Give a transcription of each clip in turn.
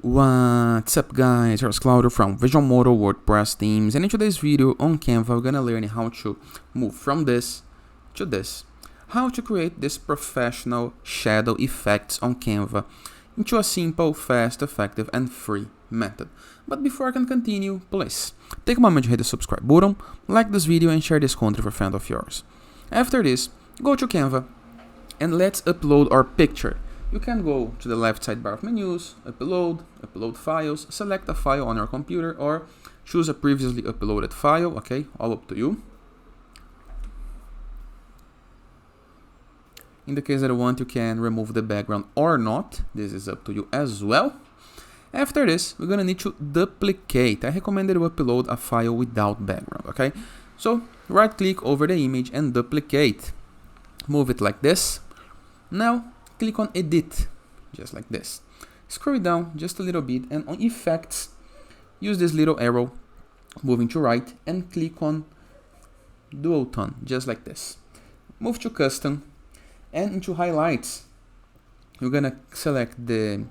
What's up guys, here's Claudio from Visualmodo WordPress themes, and in today's video on Canva we're gonna learn how to move from this to this, how to create this professional shadow effects on Canva into a simple, fast, effective and free method. But before I can continue, please take a moment to hit the subscribe button, like this video and share this content with a friend of yours. After this, go to Canva and let's upload our picture. You can go to the left sidebar of menus, upload files, select a file on your computer or choose a previously uploaded file, okay, all up to you. In the case that you want, you can remove the background or not, this is up to you as well. After this, we're gonna need to duplicate. I recommend that you upload a file without background, okay? So, right click over the image and duplicate. Move it like this. Now, click on edit, just like this. Scroll down just a little bit and on effects, use this little arrow moving to right and click on dual tone, just like this. Move to custom and into highlights, you're gonna select the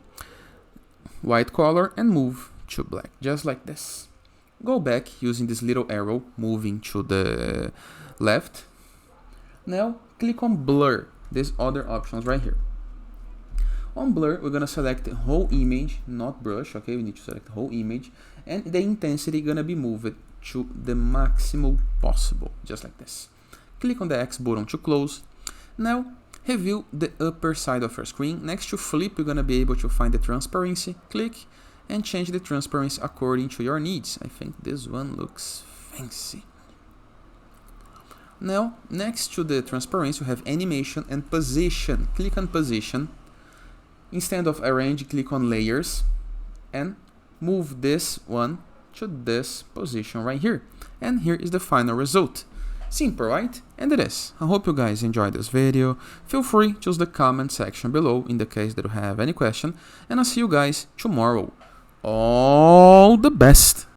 white color and move to black, just like this. Go back using this little arrow moving to the left. Now click on blur, these other options right here. On blur, we're gonna select the whole image, not brush, okay? We need to select the whole image, and the intensity gonna be moved to the maximum possible, just like this. Click on the X button to close. Now, review the upper side of your screen. Next to flip, you're gonna be able to find the transparency. Click and change the transparency according to your needs. I think this one looks fancy. Now, next to the transparency, you have animation and position. Click on position. Instead of arrange, click on layers and move this one to this position right here. And here is the final result. Simple, right? And it is. I hope you guys enjoyed this video. Feel free to use the comment section below in the case that you have any question. And I'll see you guys tomorrow. All the best!